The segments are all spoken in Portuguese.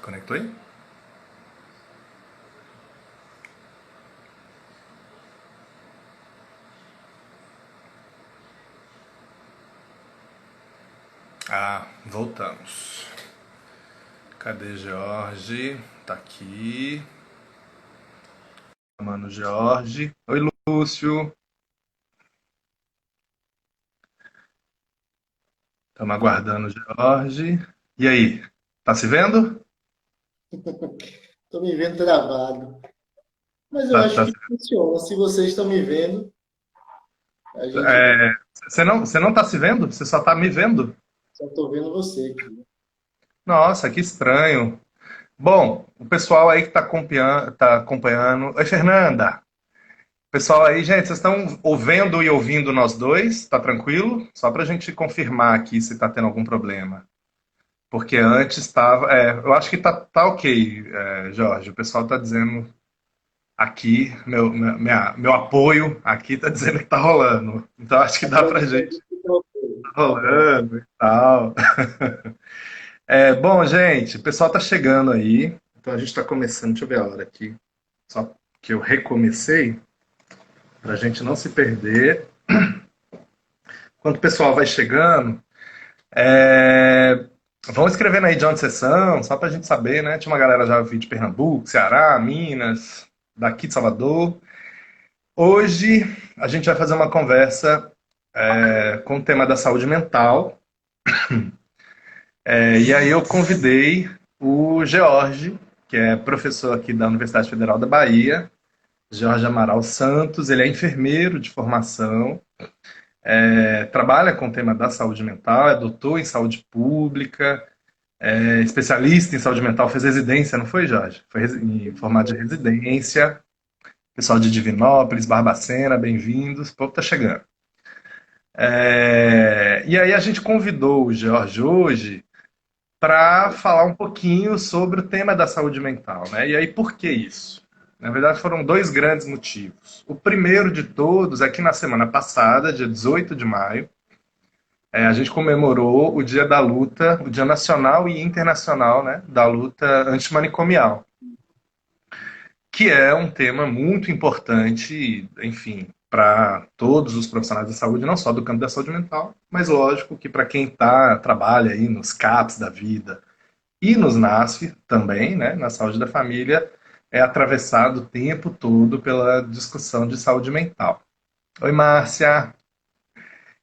Conectou aí? Ah, voltamos. Cadê Jorge? Tá aqui. Mano Jorge. Oi, Lúcio. Estamos aguardando o Jorge. E aí? Tá se vendo? Estou me vendo travado. Mas eu Tá, acho tá que funciona. Se vocês estão me vendo, a gente vai. é, você não tá se vendo? Você só tá me vendo? Só estou vendo você aqui. Nossa, que estranho. Bom, o pessoal aí que tá acompanhando. Oi, Fernanda. Pessoal aí, gente, vocês estão ouvindo e ouvindo nós dois? Tá tranquilo? Só pra gente confirmar aqui se tá tendo algum problema. Porque antes estava. Eu acho que tá ok, Jorge. O pessoal tá dizendo aqui, meu apoio aqui tá dizendo que tá rolando. Então acho que dá pra gente tá Tá bom. rolando e tal. Bom, gente, o pessoal tá chegando aí. Então a gente tá começando. Deixa eu ver a hora aqui. Só que eu recomecei, pra gente não se perder. Enquanto o pessoal vai chegando, vão escrevendo aí de onde vocês são, só pra gente saber, né? Tinha uma galera já vindo de Pernambuco, Ceará, Minas, daqui de Salvador. Hoje a gente vai fazer uma conversa com o tema da saúde mental. E aí eu convidei o George, que é professor aqui da Universidade Federal da Bahia, Jorge Amaral Santos. Ele é enfermeiro de formação, trabalha com o tema da saúde mental, é doutor em saúde pública, é especialista em saúde mental, fez residência, não foi, Jorge? Foi em formato de residência. Pessoal de Divinópolis, Barbacena, bem-vindos. O povo tá chegando. E aí a gente convidou o George hoje para falar um pouquinho sobre o tema da saúde mental, né? E aí por que isso? Na verdade foram dois grandes motivos. O primeiro de todos é que na semana passada, dia 18 de maio, a gente comemorou o Dia da Luta, o Dia Nacional e Internacional, né, da luta antimanicomial, que é um tema muito importante, enfim, para todos os profissionais da saúde, não só do campo da saúde mental, mas lógico que para quem trabalha aí nos CAPs da vida e nos NASF também, né, na saúde da família, é atravessado o tempo todo pela discussão de saúde mental. Oi, Márcia.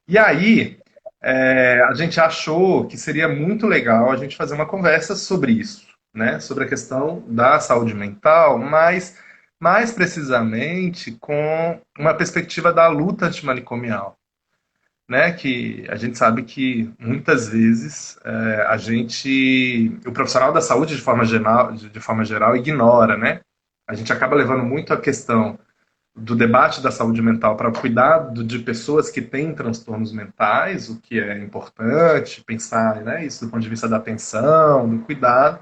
E aí, a gente achou que seria muito legal a gente fazer uma conversa sobre isso, né? Sobre a questão da saúde mental, mas mais precisamente com uma perspectiva da luta antimanicomial, né? Que a gente sabe que muitas vezes o profissional da saúde de forma geral ignora, né? A gente acaba levando muito a questão do debate da saúde mental para o cuidado de pessoas que têm transtornos mentais, o que é importante pensar, né, isso do ponto de vista da atenção, do cuidado,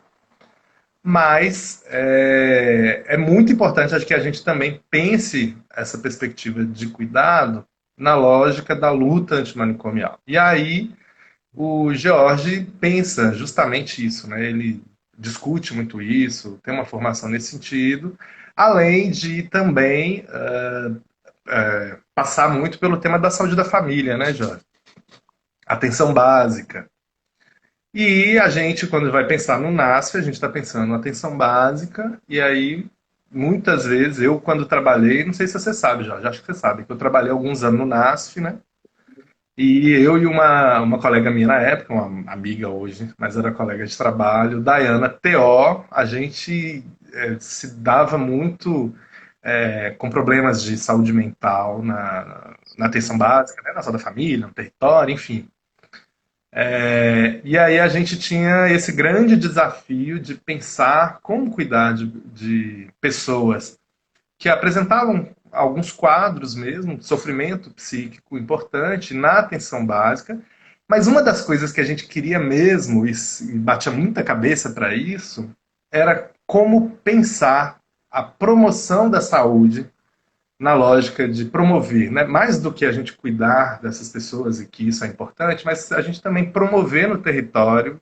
mas é muito importante acho que a gente também pense essa perspectiva de cuidado na lógica da luta antimanicomial. E aí o George pensa justamente isso, né? Ele discute muito isso, tem uma formação nesse sentido, além de também passar muito pelo tema da saúde da família, né, Jorge? Atenção básica. E a gente, quando vai pensar no NASF, a gente está pensando na atenção básica, e aí, muitas vezes, eu, quando trabalhei, não sei se você sabe, Jorge, acho que você sabe, que eu trabalhei alguns anos no NASF, né? E eu e uma colega minha na época, uma amiga hoje, mas era colega de trabalho, Dayana T.O., a gente se dava muito com problemas de saúde mental na atenção básica, né, na saúde da família, no território, enfim. E aí a gente tinha esse grande desafio de pensar como cuidar de pessoas que apresentavam alguns quadros mesmo, de sofrimento psíquico importante na atenção básica, mas uma das coisas que a gente queria mesmo, e batia muita cabeça para isso, era como pensar a promoção da saúde na lógica de promover, né? Mais do que a gente cuidar dessas pessoas, e que isso é importante, mas a gente também promover no território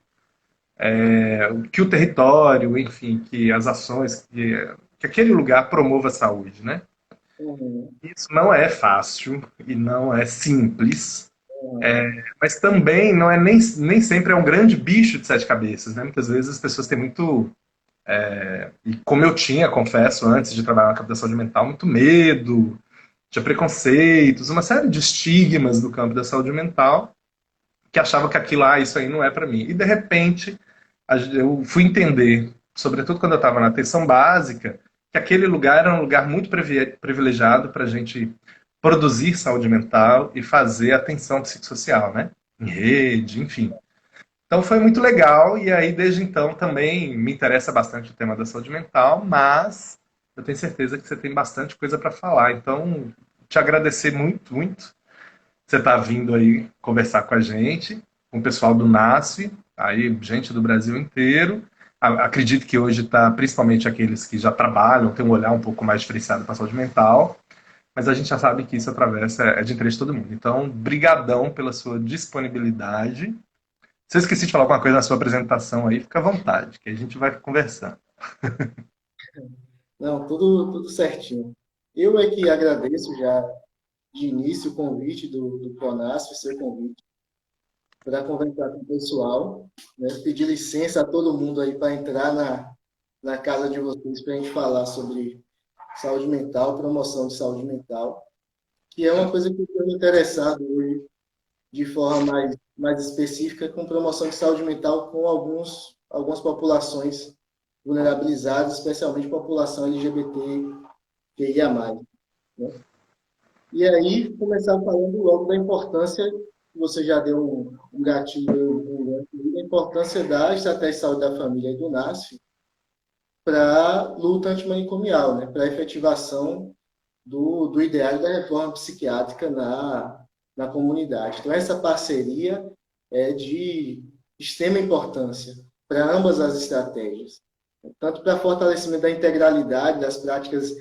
que o território, enfim, que as ações, que aquele lugar promova a saúde, né? Uhum. Isso não é fácil e não é simples, Uhum. mas também não é nem sempre é um grande bicho de sete cabeças, né? Muitas vezes as pessoas têm muito, e como eu tinha, confesso, antes de trabalhar na campo da saúde mental, muito medo, tinha preconceitos, uma série de estigmas do campo da saúde mental, que achava que aquilo, isso aí não é para mim. E de repente, eu fui entender, sobretudo quando eu estava na atenção básica, que aquele lugar era um lugar muito privilegiado para a gente produzir saúde mental e fazer atenção psicossocial, né? Em rede, enfim. Então foi muito legal, e aí desde então também me interessa bastante o tema da saúde mental, mas eu tenho certeza que você tem bastante coisa para falar. Então, te agradecer muito, muito você está vindo aí conversar com a gente, com o pessoal do NASF, aí gente do Brasil inteiro. Acredito que hoje está principalmente aqueles que já trabalham, têm um olhar um pouco mais diferenciado para a saúde mental, mas a gente já sabe que isso atravessa, é de interesse de todo mundo. Então, brigadão pela sua disponibilidade. Se eu esqueci de falar alguma coisa na sua apresentação aí, fica à vontade, que a gente vai conversando. Não, tudo certinho. Eu é que agradeço já de início o convite do Pronasf, seu convite, para conversar com o pessoal, né? Pedir licença a todo mundo aí para entrar na casa de vocês para a gente falar sobre saúde mental, promoção de saúde mental, que é uma coisa que eu estou me interessado hoje de forma mais específica com promoção de saúde mental com algumas populações vulnerabilizadas, especialmente população LGBTQIA+. Né? E aí, começar falando logo da importância, você já deu um gatilho, da importância da estratégia de saúde da família e do NASF para a luta antimanicomial, né? Para a efetivação do ideário da reforma psiquiátrica na comunidade. Então, essa parceria é de extrema importância para ambas as estratégias, tanto para fortalecimento da integralidade, das práticas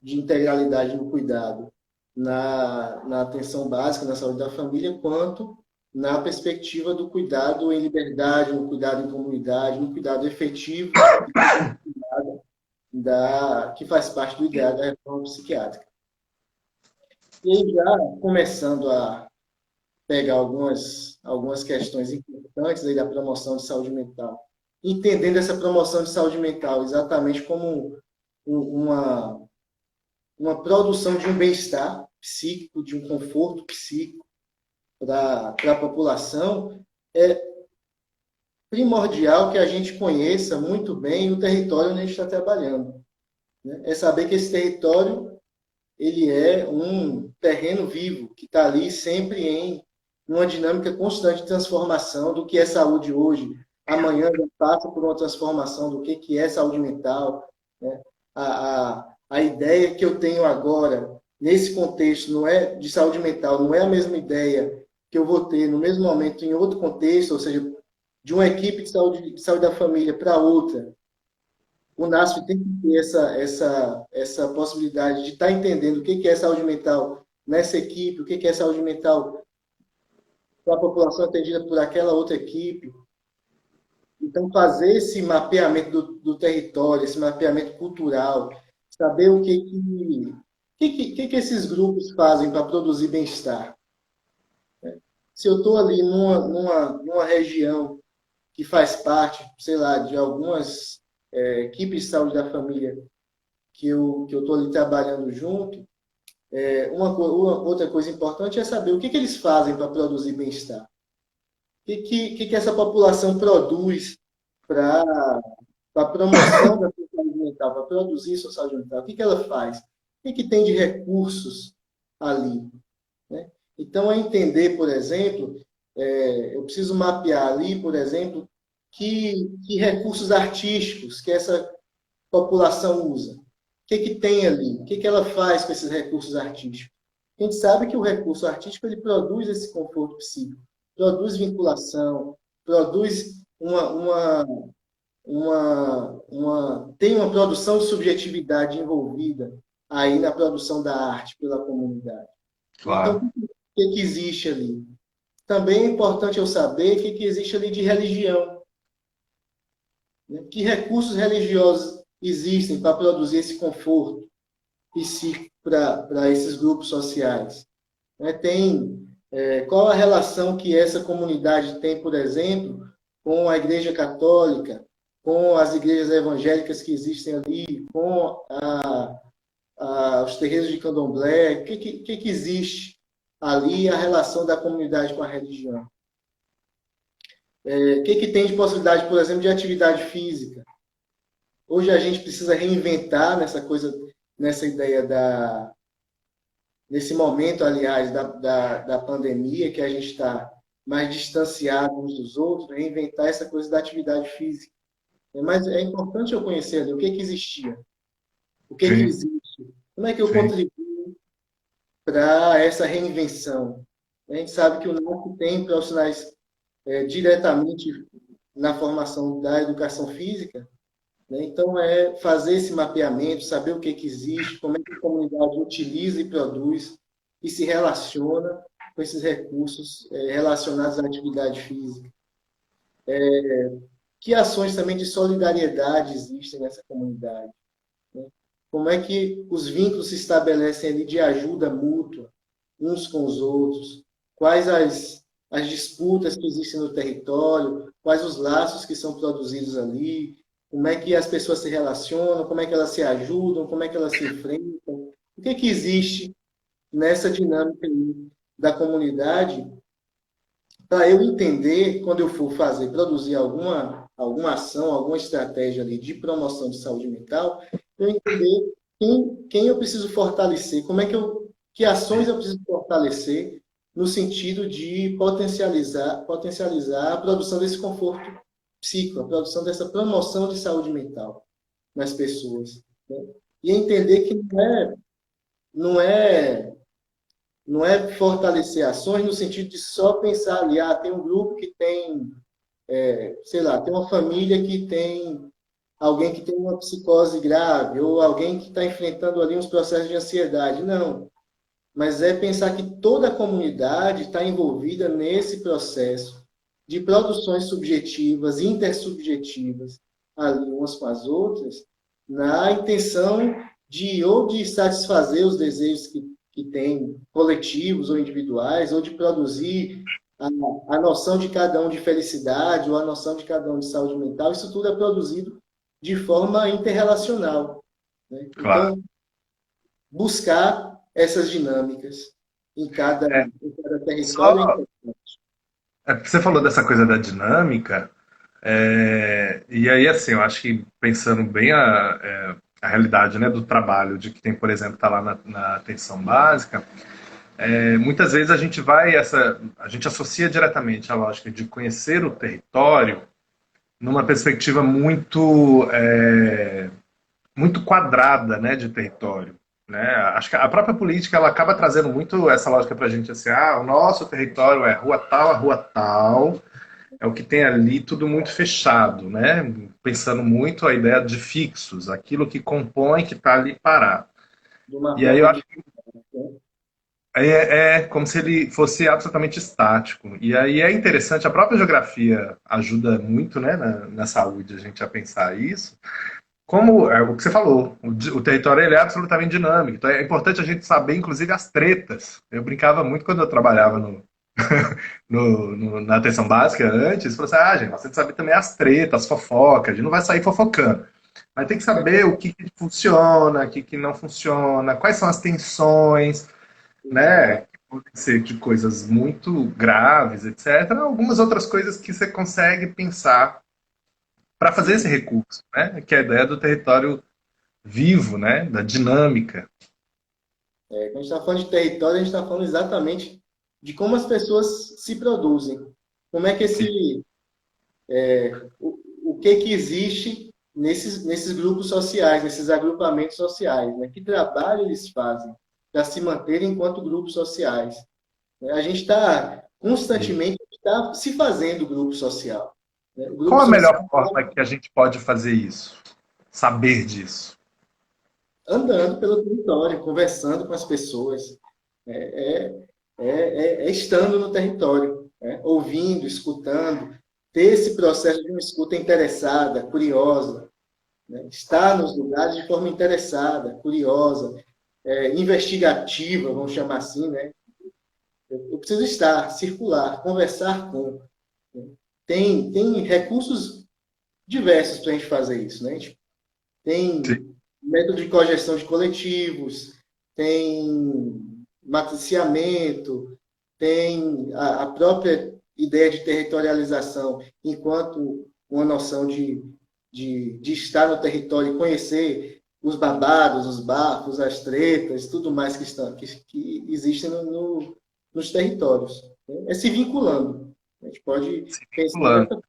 de integralidade no cuidado, na atenção básica, na saúde da família, quanto na perspectiva do cuidado em liberdade, no cuidado em comunidade, no cuidado efetivo que faz parte do ideário da reforma psiquiátrica. E aí, já começando a pegar algumas questões importantes aí da promoção de saúde mental, entendendo essa promoção de saúde mental exatamente como uma, uma produção de um bem-estar psíquico, de um conforto psíquico para a população, é primordial que a gente conheça muito bem o território onde a gente está trabalhando. Né? É saber que esse território ele é um terreno vivo, que está ali sempre em uma dinâmica constante de transformação do que é saúde hoje. Amanhã já passa por uma transformação do que é saúde mental. Né? A ideia que eu tenho agora, nesse contexto, não é de saúde mental, não é a mesma ideia que eu vou ter no mesmo momento em outro contexto, ou seja, de uma equipe de saúde da família para outra. O NASF tem que ter essa possibilidade de estar entendendo o que é saúde mental nessa equipe, o que é saúde mental para a população atendida por aquela outra equipe. Então, fazer esse mapeamento do território, esse mapeamento cultural, saber o que esses grupos fazem para produzir bem-estar. Se eu estou ali numa região que faz parte, sei lá, de algumas equipes de saúde da família que eu estou ali trabalhando junto, uma outra coisa importante é saber o que eles fazem para produzir bem-estar. O que essa população produz para a promoção da sua saúde mental, para produzir sua saúde mental? O que ela faz? O que tem de recursos ali? Né? Então, é entender, por exemplo, eu preciso mapear ali, por exemplo, que recursos artísticos que essa população usa. O que tem ali? O que ela faz com esses recursos artísticos? A gente sabe que o recurso artístico ele produz esse conforto psíquico, produz vinculação, produz tem uma produção de subjetividade envolvida aí na produção da arte pela comunidade. Então, Claro. o que existe ali? Também é importante eu saber o que existe ali de religião. né? Que recursos religiosos existem para produzir esse conforto psíquico para esses grupos sociais? Né? Qual a relação que essa comunidade tem, por exemplo, com a Igreja Católica, com as igrejas evangélicas que existem ali, com os terreiros de candomblé? O que existe ali, a relação da comunidade com a religião? O que tem de possibilidade, por exemplo, de atividade física? Hoje a gente precisa reinventar nessa ideia nesse momento, aliás, da pandemia, que a gente está mais distanciado uns dos outros, reinventar essa coisa da atividade física. Mas é importante eu conhecer ali o que existia, o que Sim, existe, como é que eu sim. contribuo para essa reinvenção. A gente sabe que o NAC tem profissionais diretamente na formação da educação física, né? Então, é fazer esse mapeamento, saber o que existe, como é que a comunidade utiliza e produz e se relaciona com esses recursos relacionados à atividade física. Que ações também de solidariedade existem nessa comunidade? Né? Como é que os vínculos se estabelecem ali de ajuda mútua, uns com os outros? Quais as disputas que existem no território? Quais os laços que são produzidos ali? Como é que as pessoas se relacionam? Como é que elas se ajudam? Como é que elas se enfrentam? O que existe nessa dinâmica aí da comunidade para eu entender, quando eu for produzir alguma ação, alguma estratégia ali de promoção de saúde mental, eu entender quem eu preciso fortalecer, que ações eu preciso fortalecer no sentido de potencializar a produção desse conforto psíquico, a produção dessa promoção de saúde mental nas pessoas. Né? E entender que não é não é fortalecer ações no sentido de só pensar ali, tem um grupo que tem, sei lá, tem uma família que tem alguém que tem uma psicose grave, ou alguém que está enfrentando ali uns processos de ansiedade. Não. Mas é pensar que toda a comunidade está envolvida nesse processo de produções subjetivas, intersubjetivas, ali umas com as outras, na intenção ou de satisfazer os desejos que tem, coletivos ou individuais, ou de produzir a noção de cada um de felicidade, ou a noção de cada um de saúde mental. Isso tudo é produzido de forma interrelacional. Né? Claro. Então, buscar essas dinâmicas É, em cada território é só, importante. porque você falou dessa coisa da dinâmica, e aí, assim, eu acho que pensando bem a realidade, né, do trabalho, de que tem, por exemplo, tá lá na atenção básica, muitas vezes a gente associa diretamente a lógica de conhecer o território numa perspectiva muito quadrada, né, de território. Né? Acho que a própria política ela acaba trazendo muito essa lógica para a gente assim, o nosso território é rua tal a rua tal, é o que tem ali tudo muito fechado, né? Pensando muito a ideia de fixos, aquilo que compõe, que está ali parado. De uma E aí eu forma acho de. Né? é como se ele fosse absolutamente estático. E aí é interessante, a própria geografia ajuda muito, né, na saúde, a gente a pensar isso. Como é o que você falou, o território ele é absolutamente dinâmico. Então é importante a gente saber, inclusive, as tretas. Eu brincava muito quando eu trabalhava na atenção básica antes. Falei assim, gente, você tem que saber também as tretas, as fofocas. A gente não vai sair fofocando. Mas tem que saber o que funciona, o que não funciona, quais são as tensões, Exato. né? Que podem ser de coisas muito graves, etc. Algumas outras coisas que você consegue pensar para fazer esse Sim. recurso, né? Que é a ideia do território vivo, né? Da dinâmica. Quando a gente está falando de território, a gente está falando exatamente de como as pessoas se produzem. Como é que o que existe nesses grupos sociais, nesses agrupamentos sociais, né? Que trabalho eles fazem para se manterem enquanto grupos sociais. Né? A gente está constantemente se fazendo grupo social. Né? O grupo Qual a melhor social forma que a gente pode fazer isso? Saber disso. andando pelo território, conversando com as pessoas, é, estando no território, né? Ouvindo, escutando. ter esse processo de uma escuta interessada, curiosa, né? Estar nos lugares de forma interessada, curiosa, investigativa, vamos chamar assim, né? Eu preciso estar, circular, conversar com. Né? Tem recursos diversos para a gente fazer isso, né? A gente tem Sim, método de cogestão de coletivos, tem matriciamento, tem a própria ideia de territorialização enquanto uma noção de estar no território e conhecer os babados, os bafos, as tretas, tudo mais que existem nos territórios. Né? É se vinculando. A gente pode pensar circulando. dessa.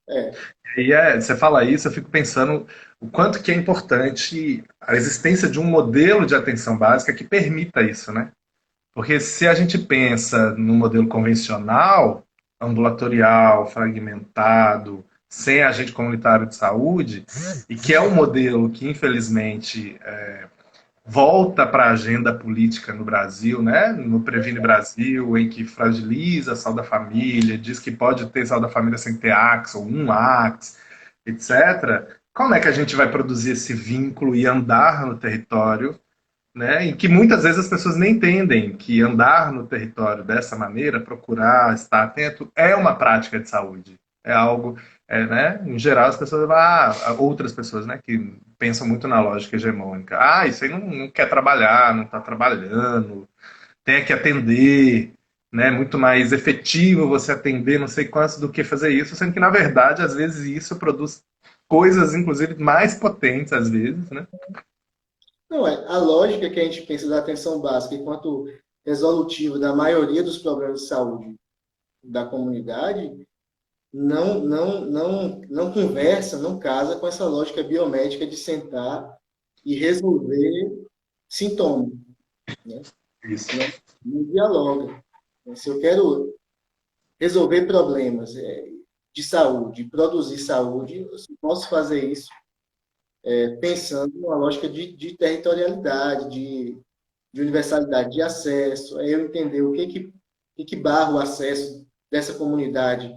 É, E você fala isso, eu fico pensando o quanto que é importante a existência de um modelo de atenção básica que permita isso, né? Porque se a gente pensa no modelo convencional, ambulatorial, fragmentado, sem agente comunitário de saúde, e que é um modelo que, infelizmente, volta para a agenda política no Brasil, né? No Previne Brasil, em que fragiliza a saúde da família, diz que pode ter saúde da família sem ter AX ou um AX, etc. Como é que a gente vai produzir esse vínculo e andar no território, né? E que muitas vezes as pessoas nem entendem que andar no território dessa maneira, procurar estar atento, é uma prática de saúde. É algo, né? Em geral, as pessoas, outras pessoas, né? Que pensam muito na lógica hegemônica. Ah, isso aí não quer trabalhar, não está trabalhando, tem que atender, né? Muito mais efetivo você atender não sei quantos do que fazer isso, sendo que, na verdade, às vezes isso produz coisas, inclusive, mais potentes, às vezes, né? não é. A lógica que a gente pensa da atenção básica enquanto resolutivo da maioria dos problemas de saúde da comunidade não conversa, não casa com essa lógica biomédica de sentar e resolver sintomas, né? Isso. Não dialoga. Se eu quero resolver problemas de saúde, produzir saúde, eu só posso fazer isso pensando numa lógica de territorialidade, de universalidade de acesso, é eu entender o que barra o acesso dessa comunidade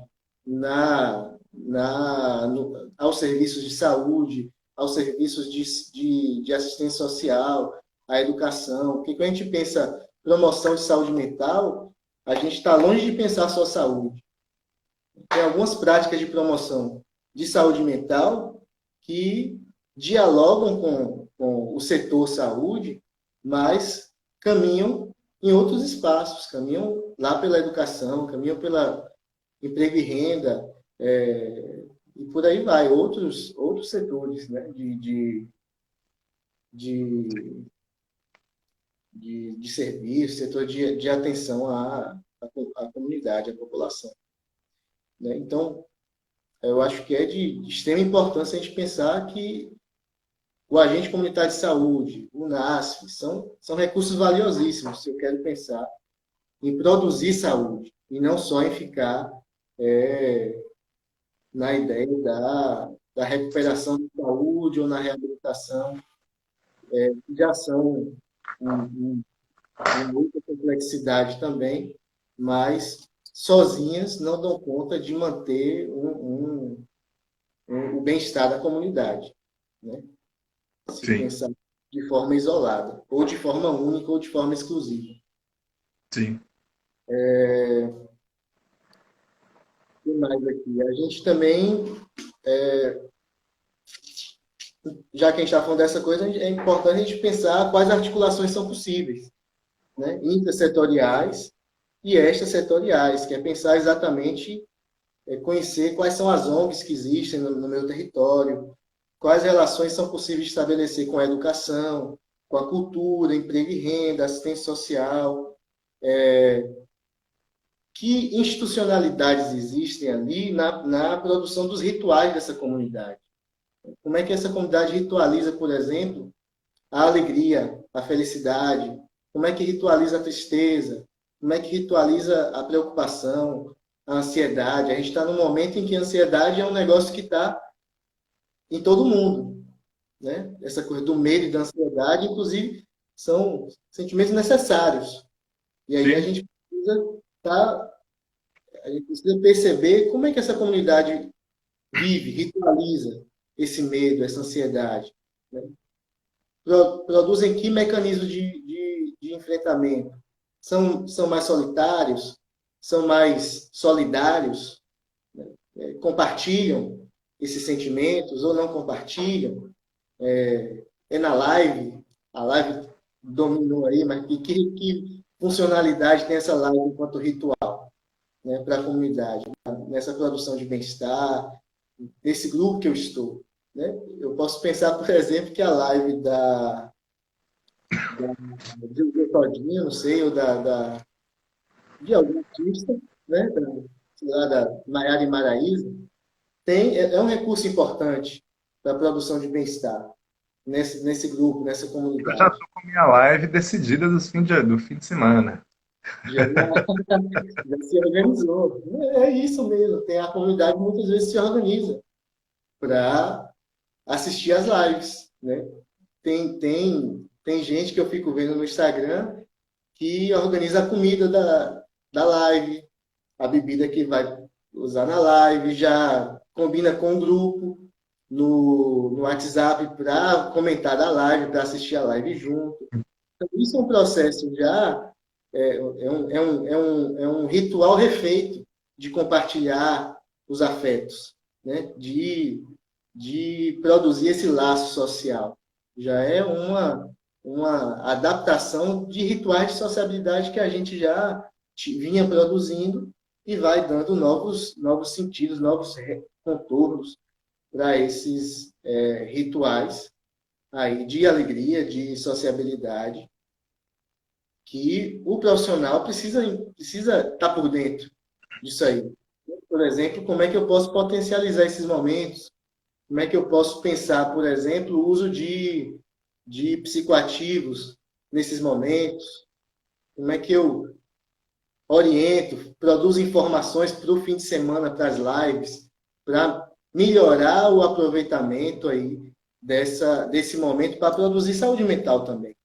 aos serviços de saúde, aos serviços de assistência social, à educação. Porque quando a gente pensa promoção de saúde mental, a gente está longe de pensar só saúde. Tem algumas práticas de promoção de saúde mental que dialogam com o setor saúde, mas caminham em outros espaços, caminham lá pela educação, caminham pela emprego e renda, e por aí vai, outros setores, né, de, de serviço, setor de atenção à comunidade, à população. Né? Então, eu acho que é de extrema importância a gente pensar que o agente comunitário de saúde, o NASF, são recursos valiosíssimos, se eu quero pensar em produzir saúde, e não só em ficar na ideia da recuperação de saúde ou na reabilitação, que já são uma muita complexidade também, mas sozinhas não dão conta de manter o bem-estar da comunidade, né? Se Sim, pensar de forma isolada, ou de forma única, ou de forma exclusiva. sim. O que mais aqui? A gente também, já que a gente está falando dessa coisa, é importante a gente pensar quais articulações são possíveis, né? Intersetoriais e extrasetoriais, que é pensar exatamente, conhecer quais são as ONGs que existem no meu território, quais relações são possíveis de estabelecer com a educação, com a cultura, emprego e renda, assistência social, que institucionalidades existem ali na produção dos rituais dessa comunidade. Como é que essa comunidade ritualiza, por exemplo, a alegria, a felicidade? Como é que ritualiza a tristeza? Como é que ritualiza a preocupação, a ansiedade? A gente está num momento em que a ansiedade é um negócio que está em todo mundo, né? Essa coisa do medo e da ansiedade, inclusive, são sentimentos necessários. E aí a Sim. gente precisa estar A gente precisa perceber como é que essa comunidade vive, ritualiza esse medo, essa ansiedade, né? Produzem que mecanismos de enfrentamento? São mais solitários? São mais solidários? Compartilham esses sentimentos ou não compartilham? É na live, a live dominou aí, mas que funcionalidade tem essa live enquanto ritual, né, para a comunidade, nessa produção de bem-estar, nesse grupo que eu estou? Né? Eu posso pensar, por exemplo, que a live do Todinho, não sei, ou de algum artista, né, sei lá, da Maiara e Maraíza, é um recurso importante para a produção de bem-estar nesse grupo, nessa Eu já comunidade. tô com minha live decidida do fim de semana. Já, já se organizou. É isso mesmo. Tem a comunidade muitas vezes se organiza para assistir às lives, né? Tem gente que eu fico vendo no Instagram que organiza a comida da live, a bebida que vai usar na live, já combina com o grupo no WhatsApp para comentar da live, para assistir a live junto. Então, isso é um processo já, é um ritual refeito de compartilhar os afetos, né? De produzir esse laço social. Já é uma adaptação de rituais de sociabilidade que a gente já vinha produzindo e vai dando novos sentidos, novos contornos para esses rituais aí de alegria, de sociabilidade, que o profissional precisa estar por dentro disso aí. Por exemplo, como é que eu posso potencializar esses momentos? Como é que eu posso pensar, por exemplo, o uso de psicoativos nesses momentos? Como é que eu oriento, produzo informações para o fim de semana, para as lives, para melhorar o aproveitamento aí desse momento para produzir saúde mental também,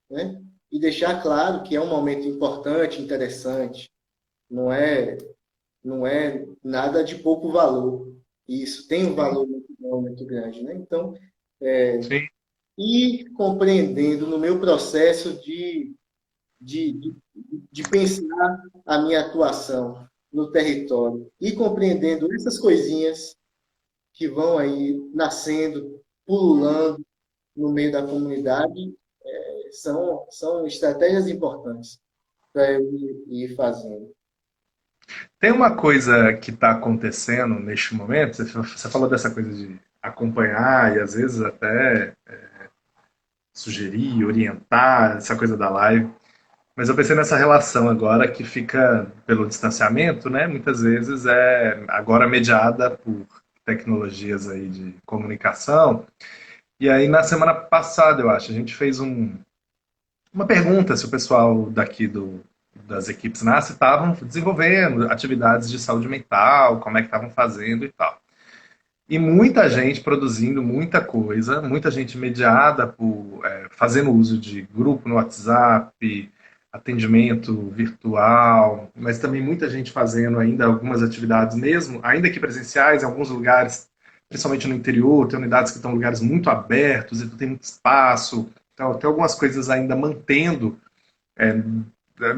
né? E deixar claro que é um momento importante, interessante, não é, não é nada de pouco valor. Isso tem um valor muito grande, né? Então, Sim. ir compreendendo no meu processo de, de, de pensar a minha atuação no território e compreendendo essas coisinhas que vão aí nascendo, pululando no meio da comunidade, são estratégias importantes para eu ir fazendo. Tem uma coisa que está acontecendo neste momento, você falou dessa coisa de acompanhar e às vezes até sugerir, orientar, essa coisa da live. Mas eu pensei nessa relação agora que fica pelo distanciamento, né? Muitas vezes é agora mediada por tecnologias aí de comunicação. E aí na semana passada, eu acho, a gente fez uma pergunta se o pessoal daqui das equipes NASCE estavam desenvolvendo atividades de saúde mental, como é que estavam fazendo e tal. E muita gente produzindo muita coisa, muita gente mediada por fazendo uso de grupo no WhatsApp, atendimento virtual, mas também muita gente fazendo ainda algumas atividades mesmo, ainda que presenciais, em alguns lugares, principalmente no interior, tem unidades que estão em lugares muito abertos, e tu tem muito espaço, então tem algumas coisas ainda mantendo é,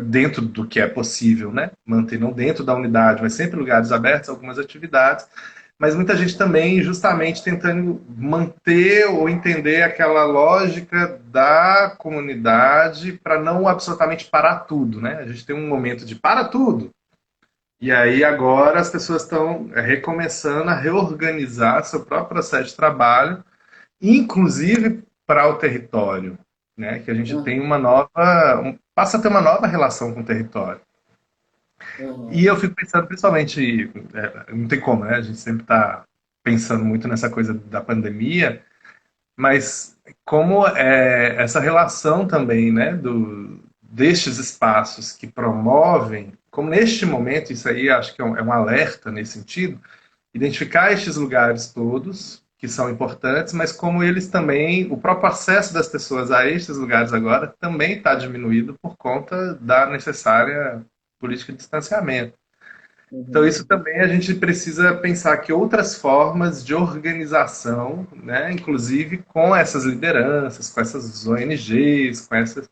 dentro do que é possível, né? Manter não dentro da unidade, mas sempre em lugares abertos, algumas atividades, mas muita gente também justamente tentando manter ou entender aquela lógica da comunidade para não absolutamente parar tudo, né? A gente tem um momento de para tudo. E aí agora as pessoas estão recomeçando a reorganizar seu próprio processo de trabalho, inclusive para o território, né? Que a gente tem Uhum, uma passa a ter uma nova relação com o território. E uhum, eu fico pensando, principalmente, não tem como, né? A gente sempre está pensando muito nessa coisa da pandemia, mas como é essa relação também, né, destes espaços que promovem, como neste momento, isso aí acho que é um alerta nesse sentido, identificar estes lugares todos que são importantes, mas como eles também, o próprio acesso das pessoas a estes lugares agora também está diminuído por conta da necessária política de distanciamento. Então, Uhum. isso também a gente precisa pensar que outras formas de organização, né, inclusive com essas lideranças, com essas ONGs, com essas.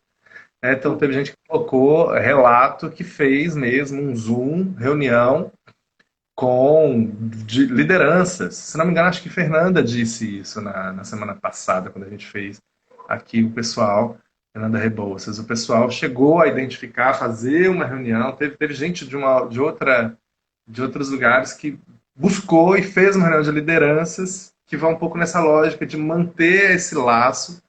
Né, então, teve gente que colocou relato que fez mesmo um Zoom, reunião com lideranças. Se não me engano, acho que Fernanda disse isso na semana passada, quando a gente fez aqui o pessoal, Fernanda Rebouças. O pessoal chegou a identificar, fazer uma reunião. Teve gente de outros lugares que buscou e fez uma reunião de lideranças que vai um pouco nessa lógica de manter esse laço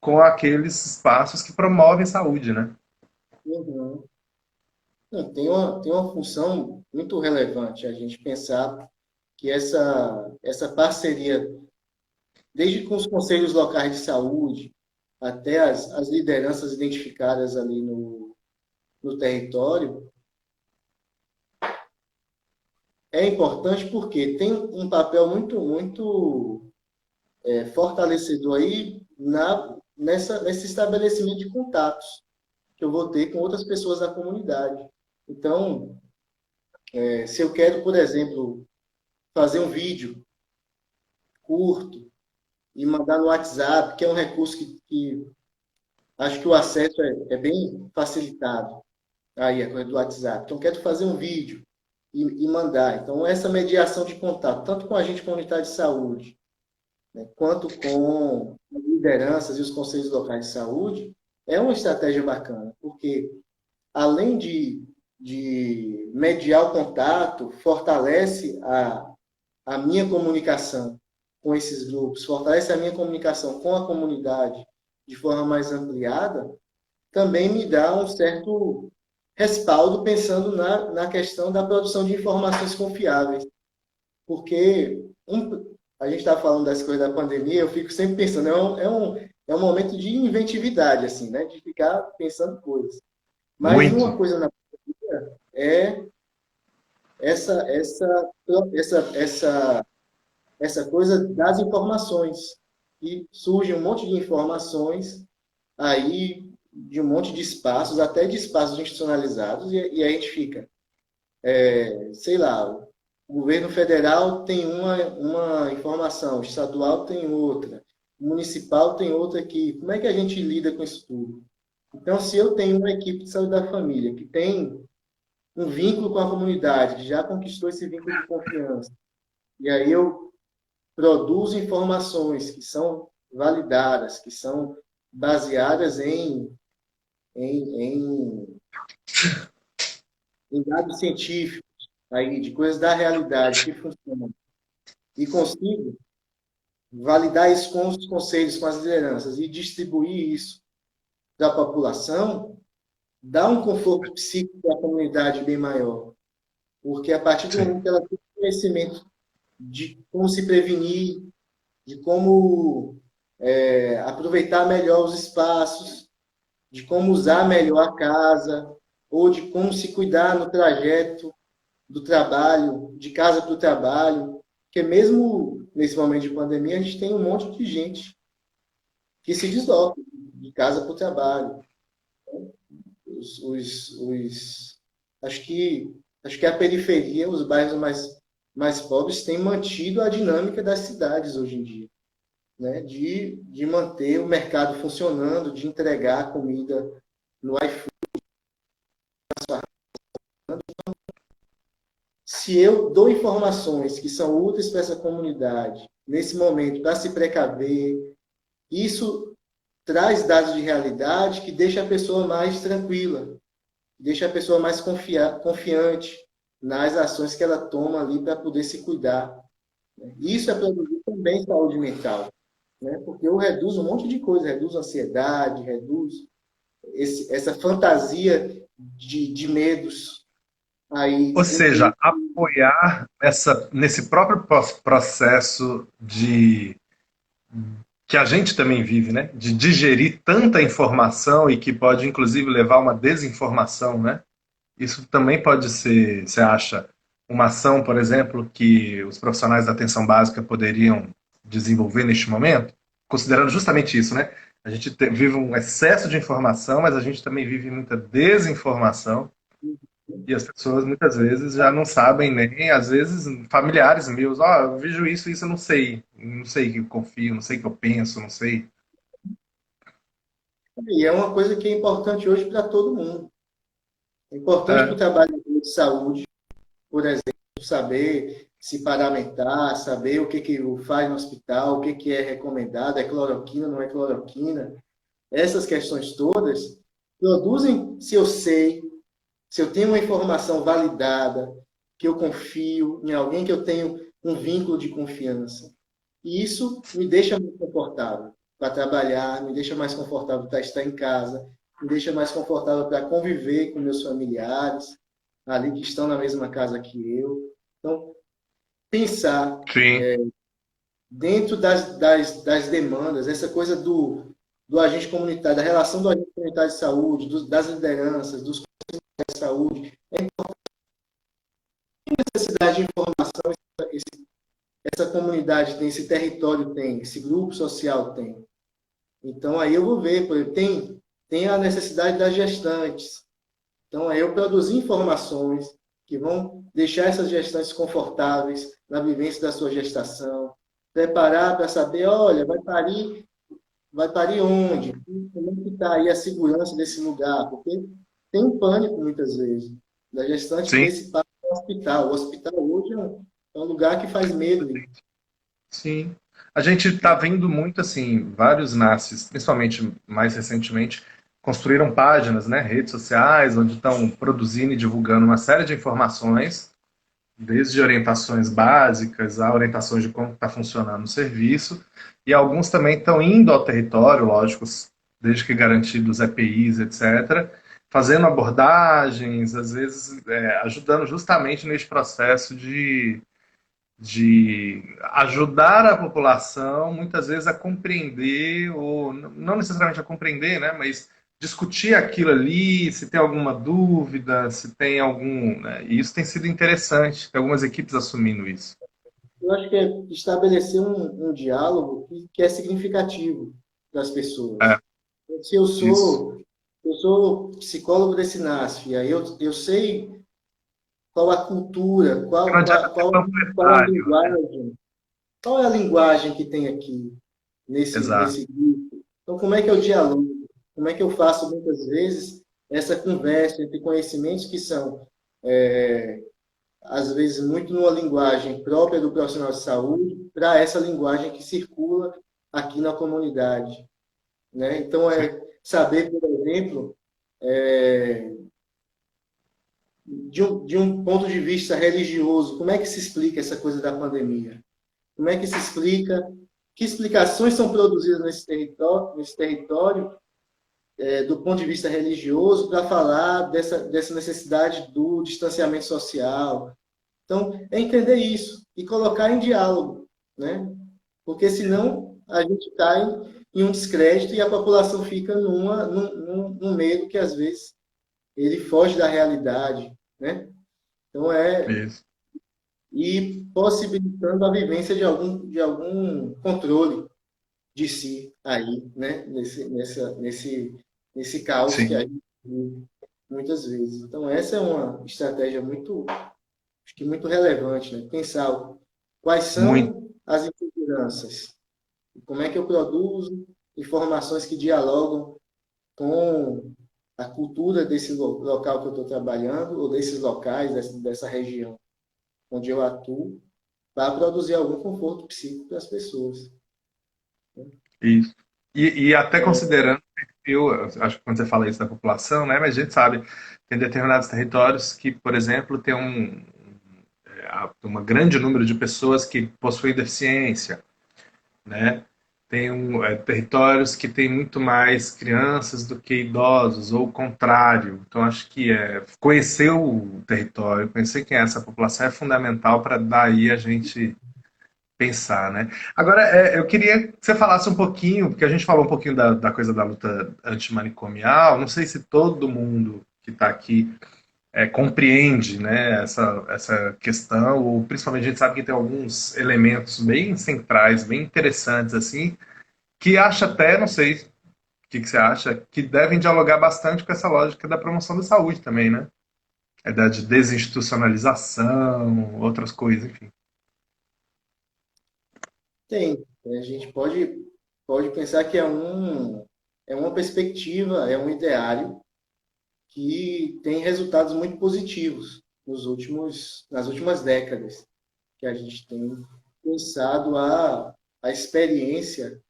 com aqueles espaços que promovem saúde, né? Uhum. Não, tem uma função muito relevante a gente pensar que essa parceria, desde com os conselhos locais de saúde, até as lideranças identificadas ali no território, é importante porque tem um papel muito fortalecedor aí nesse estabelecimento de contatos que eu vou ter com outras pessoas da comunidade. Então, se eu quero, por exemplo, fazer um vídeo curto e mandar no WhatsApp, que é um recurso que acho que o acesso é bem facilitado, aí a coisa do WhatsApp. Então, quero fazer um vídeo e mandar. Então, essa mediação de contato, tanto com a gente comunitário de saúde, né, quanto com as lideranças e os conselhos locais de saúde, é uma estratégia bacana, porque além de mediar o contato, fortalece a minha comunicação com esses grupos, fortalece a minha comunicação com a comunidade de forma mais ampliada, também me dá um certo respaldo pensando na questão da produção de informações confiáveis. Porque a gente está falando das coisas da pandemia, eu fico sempre pensando, é um momento de inventividade, assim, né? De ficar pensando coisas. Mas Muito. uma coisa na pandemia é essa, essa, essa, essa, essa coisa das informações. E surge um monte de informações aí, de um monte de espaços, até de espaços institucionalizados, e a gente fica, sei lá, o governo federal tem uma informação, o estadual tem outra, o municipal tem outra aqui. Como é que a gente lida com isso tudo? Então, se eu tenho uma equipe de saúde da família que tem um vínculo com a comunidade, que já conquistou esse vínculo de confiança, e aí eu produzo informações que são validadas, que são baseadas em, em, em dados científicos, aí, de coisas da realidade que funcionam, e consigo validar isso com os conselhos, com as lideranças, e distribuir isso para a população, dá um conforto psíquico à comunidade bem maior. Porque a partir do Sim. momento que ela tem conhecimento de como se prevenir, de como aproveitar melhor os espaços, de como usar melhor a casa, ou de como se cuidar no trajeto do trabalho, de casa para o trabalho. Porque mesmo nesse momento de pandemia, a gente tem um monte de gente que se desloca de casa para o trabalho. Os, os, os, acho que, acho que a periferia, os bairros mais pobres, têm mantido a dinâmica das cidades hoje em dia, né? De manter o mercado funcionando, de entregar comida no iFood. Se eu dou informações que são úteis para essa comunidade, nesse momento, para se precaver, isso traz dados de realidade que deixa a pessoa mais tranquila, deixa a pessoa mais confiante nas ações que ela toma ali para poder se cuidar. Isso é produzir também saúde mental, né? Porque eu reduzo um monte de coisa, reduz a ansiedade, reduz essa fantasia de medos Ou aí em seja, apoiar nesse próprio processo de que a gente também vive, né? De digerir tanta informação e que pode, inclusive, levar a uma desinformação, né? Isso também pode ser, você acha, uma ação, por exemplo, que os profissionais da atenção básica poderiam desenvolver neste momento? Considerando justamente isso, né? A gente vive um excesso de informação, mas a gente também vive muita desinformação. E as pessoas muitas vezes já não sabem nem, às vezes, familiares meus, ó, eu vejo isso, eu não sei. Não sei que eu confio, não sei o que eu penso, não sei. E é uma coisa que é importante hoje para todo mundo. É importante para o É, trabalhador de saúde, por exemplo, saber se paramentar, saber o que que faz no hospital, o que que é recomendado, é cloroquina, não é cloroquina. Essas questões todas produzem, se eu sei, se eu tenho uma informação validada, que eu confio em alguém que eu tenho um vínculo de confiança. E isso me deixa mais confortável para trabalhar, me deixa mais confortável para estar em casa, me deixa mais confortável para conviver com meus familiares, ali que estão na mesma casa que eu. Então, pensar sim, dentro das demandas, essa coisa do agente comunitário, da relação do agente comunitário de saúde, das lideranças, dos de saúde, a necessidade de informação, essa comunidade tem, esse território tem, esse grupo social tem. Então, aí eu vou ver, por exemplo, tem a necessidade das gestantes. Então, aí eu produzir informações que vão deixar essas gestantes confortáveis na vivência da sua gestação, preparar para saber, olha, vai parir onde? Como é que está aí a segurança desse lugar? Porque tem um pânico, muitas vezes, da gestante ter sim, esse passo no hospital. O hospital hoje é um lugar que faz medo. sim. A gente está vendo muito, assim, vários nasces, principalmente mais recentemente, construíram páginas, né, redes sociais, onde estão produzindo e divulgando uma série de informações, desde orientações básicas a orientações de como está funcionando o serviço, e alguns também estão indo ao território, lógico, desde que garantidos EPIs, etc., fazendo abordagens, às vezes ajudando justamente nesse processo de ajudar a população, muitas vezes, a compreender, ou não necessariamente a compreender, né, mas discutir aquilo ali, se tem alguma dúvida, se tem algum. Né, e isso tem sido interessante, tem algumas equipes assumindo isso. Eu acho que é estabelecer um diálogo que é significativo das É, pessoas. Se isso. eu sou psicólogo desse NASF, aí eu sei qual a cultura, Não adianta ser qual a panfletário. linguagem, qual é a linguagem que tem aqui Exato. nesse grupo. Então, como é que eu dialogo? Como é que eu faço, muitas vezes, essa conversa entre conhecimentos que são, às vezes, muito numa linguagem própria do profissional de saúde, para essa linguagem que circula aqui na comunidade, né? Então, Sim. é saber, por exemplo, de um ponto de vista religioso, como é que se explica essa coisa da pandemia? Como é que se explica? Que explicações são produzidas nesse território do ponto de vista religioso para falar dessa necessidade do distanciamento social? Então, é entender isso e colocar em diálogo, né? Porque senão a gente cai em um descrédito e a população fica num medo que às vezes ele foge da realidade, né? Então Isso. e possibilitando a vivência de algum controle de si aí, né? Nesse caos que a Sim. gente vive muitas vezes. Então essa é uma estratégia acho que muito relevante, né? Pensar quais Muito. são as inseguranças, como é que eu produzo informações que dialogam com a cultura desse local que eu estou trabalhando ou desses locais, dessa região onde eu atuo, para produzir algum conforto psíquico para as pessoas. Isso. E até considerando, eu acho que quando você fala isso da população, né, mas a gente sabe, tem determinados territórios que, por exemplo, tem uma grande número de pessoas que possuem deficiência, né? Tem territórios que têm muito mais crianças do que idosos, ou o contrário. Então, acho que conhecer o território, conhecer quem é essa população é fundamental para daí a gente pensar, né? Agora, eu queria que você falasse um pouquinho, porque a gente falou um pouquinho da coisa da luta antimanicomial, não sei se todo mundo que está aqui compreende, né, essa questão, ou principalmente a gente sabe que tem alguns elementos bem centrais, bem interessantes, assim, que acha até, não sei o que você acha, que devem dialogar bastante com essa lógica da promoção da saúde também, né? a ideia de desinstitucionalização, outras coisas, enfim. Tem. A gente pode pensar que é uma perspectiva, é um ideário que tem resultados muito positivos nas últimas décadas, que a gente tem pensado a experiência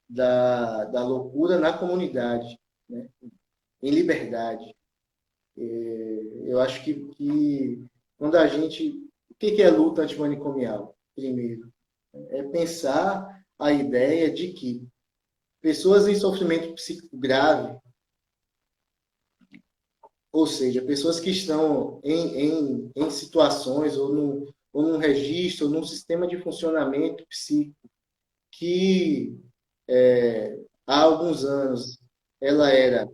da loucura na comunidade, né? Em liberdade. Eu acho que quando a gente... O que é luta antimanicomial? Primeiro, é pensar a ideia de que pessoas em sofrimento psíquico grave, ou seja, pessoas que estão em situações ou num registro, ou num sistema de funcionamento psíquico que há alguns anos ela era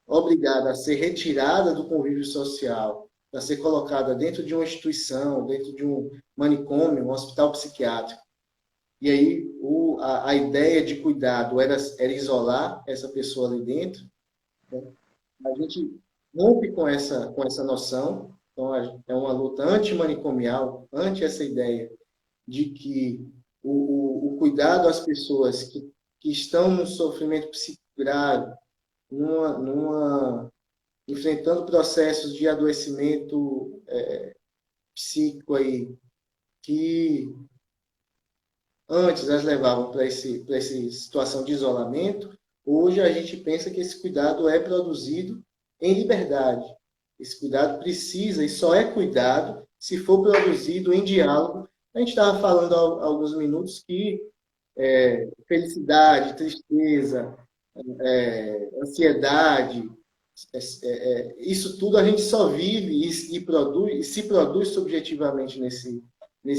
obrigada a ser retirada do convívio social, a ser colocada dentro de uma instituição, dentro de um manicômio, um hospital psiquiátrico. E aí a ideia de cuidado era isolar essa pessoa ali dentro, né? A gente rompe com essa noção. Então, é uma luta antimanicomial, anti essa ideia de que o cuidado às pessoas que estão no sofrimento psíquico grave, enfrentando processos de adoecimento psíquico aí, que antes as levavam para essa situação de isolamento, hoje a gente pensa que esse cuidado é produzido em liberdade. Esse cuidado precisa e só é cuidado se for produzido em diálogo. A gente estava falando há alguns minutos que felicidade, tristeza, ansiedade, isso tudo a gente só vive e se produz subjetivamente nesse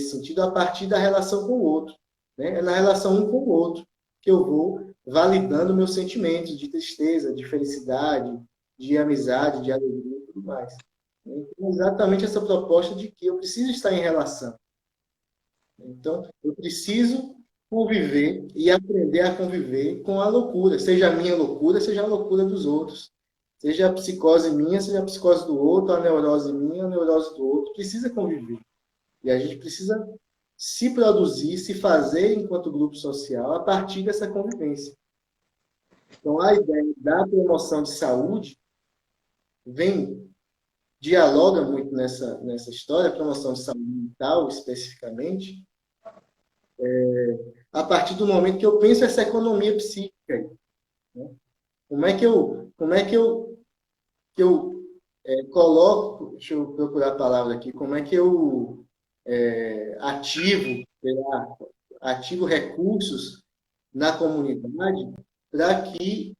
sentido a partir da relação com o outro. Né? É na relação um com o outro que eu vou validando meus sentimentos de tristeza, de felicidade, de amizade, de alegria e tudo mais. Então, exatamente essa proposta de que eu preciso estar em relação. Então, eu preciso conviver e aprender a conviver com a loucura, seja a minha loucura, seja a loucura dos outros. Seja a psicose minha, seja a psicose do outro, a neurose minha, a neurose do outro. Precisa conviver. E a gente precisa se produzir, se fazer enquanto grupo social a partir dessa convivência. Então, a ideia da promoção de saúde dialoga muito nessa história, a promoção de saúde mental, especificamente, a partir do momento que eu penso essa economia psíquica. Né? Como é que eu coloco, deixa eu procurar a palavra aqui, como é que eu ativo recursos na comunidade para que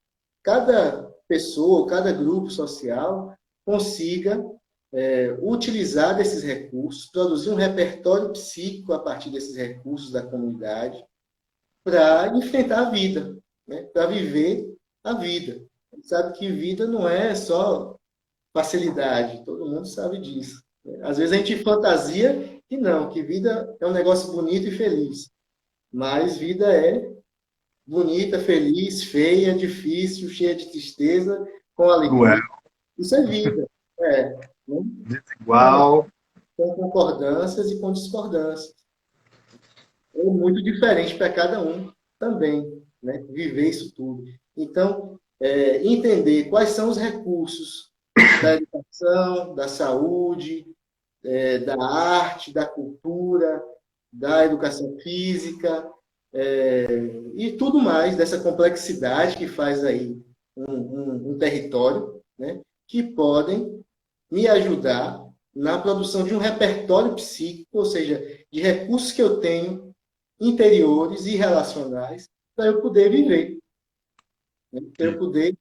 cada pessoa, cada grupo social consiga utilizar desses recursos, produzir um repertório psíquico a partir desses recursos da comunidade para enfrentar a vida, né? Para viver a vida. A gente sabe que vida não é só facilidade, todo mundo sabe disso. Às vezes a gente fantasia que não, que vida é um negócio bonito e feliz. Mas vida é bonita, feliz, feia, difícil, cheia de tristeza, com Cruel, alegria. Isso é vida. Né? desigual. Com concordâncias e com discordâncias. É muito diferente para cada um também, né? Viver isso tudo. Então, entender quais são os recursos da educação, da saúde, da arte, da cultura, da educação física, e tudo mais dessa complexidade que faz aí um território, né? Que podem me ajudar na produção de um repertório psíquico, ou seja, de recursos que eu tenho interiores e relacionais para eu poder viver, né? Para eu poder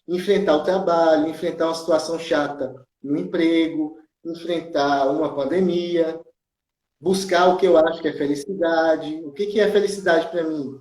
enfrentar o trabalho, enfrentar uma situação chata no emprego, enfrentar uma pandemia, buscar o que eu acho que é felicidade. O que é felicidade para mim?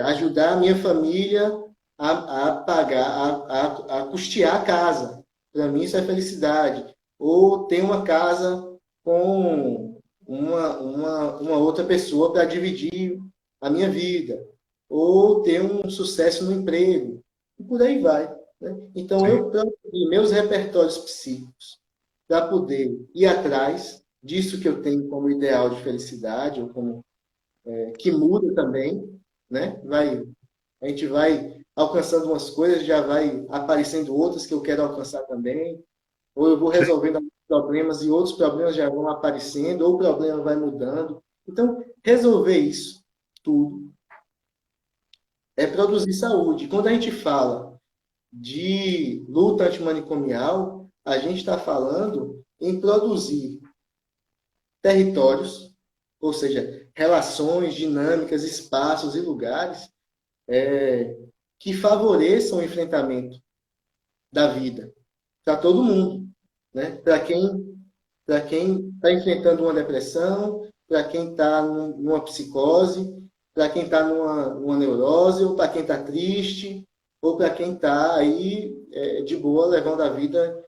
Ajudar a minha família a pagar, a custear a casa. Para mim isso é felicidade. Ou ter uma casa com uma outra pessoa para dividir a minha vida. Ou ter um sucesso no emprego. E por aí vai. né? Então, Sim, eu produzi meus repertórios psíquicos para poder ir atrás disso que eu tenho como ideal de felicidade, ou como que muda também, né? A gente vai alcançando umas coisas, já vai aparecendo outras que eu quero alcançar também, ou eu vou sim. resolvendo alguns problemas e outros problemas já vão aparecendo, ou o problema vai mudando. Então, resolver isso tudo é produzir saúde. Quando a gente fala de luta antimanicomial, a gente está falando em produzir territórios, ou seja, relações, dinâmicas, espaços e lugares que favoreçam o enfrentamento da vida para todo mundo, né? Para quem está enfrentando uma depressão, para quem está numa psicose, para quem está numa neurose, ou para quem está triste, ou para quem está aí de boa levando a vida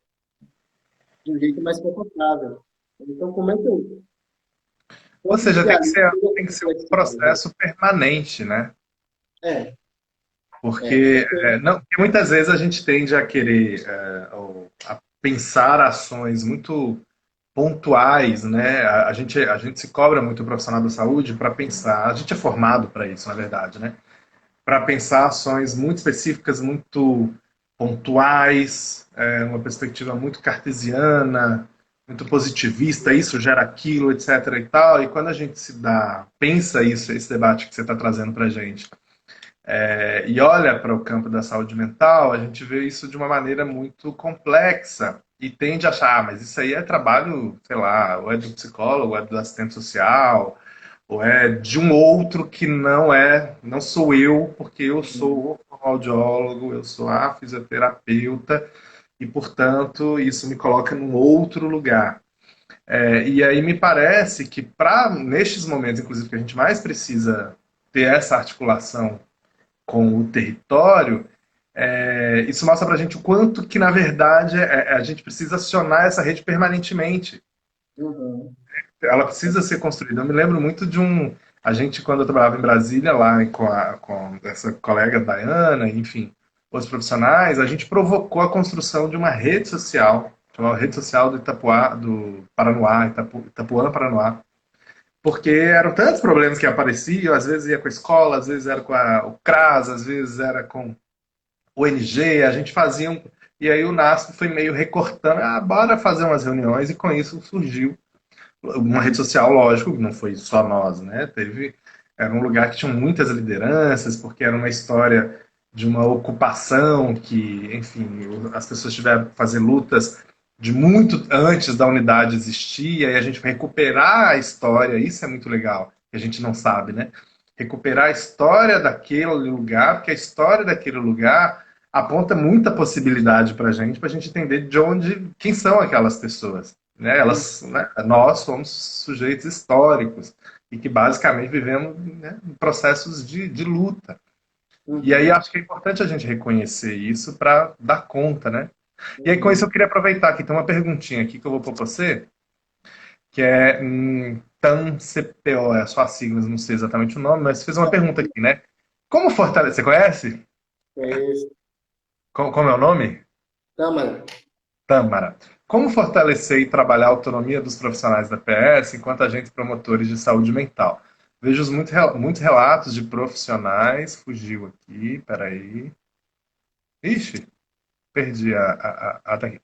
de um jeito mais confortável. Então, como é que eu Ou seja, tem que potencializo ser, toda tem essa que ser um complexidade? processo permanente, né? É, Porque, porque não, porque muitas vezes a gente tende a querer, a pensar ações muito pontuais, né? A gente se cobra muito o profissional da saúde para pensar. A gente é formado para isso, na verdade, né? Para pensar ações muito específicas, muito pontuais, uma perspectiva muito cartesiana, muito positivista, isso gera aquilo, etc. e tal. E quando a gente pensa isso, esse debate que você está trazendo para a gente, e olha para o campo da saúde mental, a gente vê isso de uma maneira muito complexa e tende a achar, mas isso aí é trabalho, sei lá, ou é do psicólogo, ou é do assistente social, ou é de um outro que não sou eu, porque eu sou o audiólogo, eu sou a fisioterapeuta e, portanto, isso me coloca num outro lugar. E aí me parece que nestes momentos, inclusive, que a gente mais precisa ter essa articulação com o território, isso mostra para a gente o quanto que, na verdade, a gente precisa acionar essa rede permanentemente. uhum, Ela precisa ser construída. Eu me lembro muito de um. A gente, quando eu trabalhava em Brasília, lá com essa colega Dayana, enfim, outros profissionais, a gente provocou a construção de uma rede social, chamada Rede Social do Itapuá, do Paranoá, Itapuã, Paranoá, porque eram tantos problemas que apareciam, às vezes ia com a escola, às vezes era com o CRAS, às vezes era com o ONG, a gente fazia e aí o NASP foi meio recortando, bora fazer umas reuniões, e com isso surgiu uma rede social, lógico, não foi só nós, né? Era um lugar que tinha muitas lideranças, porque era uma história de uma ocupação que, enfim, as pessoas tiveram que fazer lutas de muito antes da unidade existir, e aí a gente recuperar a história, isso é muito legal, que a gente não sabe, né? Recuperar a história daquele lugar, porque a história daquele lugar aponta muita possibilidade para a gente entender de onde, quem são aquelas pessoas, né? uhum, Nós somos sujeitos históricos e que basicamente vivemos, né, em processos de luta. E aí uhum, acho que é importante a gente reconhecer isso para dar conta, né? E aí com isso uhum. eu queria aproveitar que tem uma perguntinha aqui que eu vou pôr para você, que é TANCPO, é só as siglas, não sei exatamente o nome, mas fez uma pergunta aqui, né? Como fortalecer? Você conhece? É isso. Como é o nome? Câmara. Tâmara. Como fortalecer e trabalhar a autonomia dos profissionais da PS enquanto agentes promotores de saúde mental? Vejo muitos relatos de profissionais. Fugiu aqui, peraí. Ixi, perdi daqui.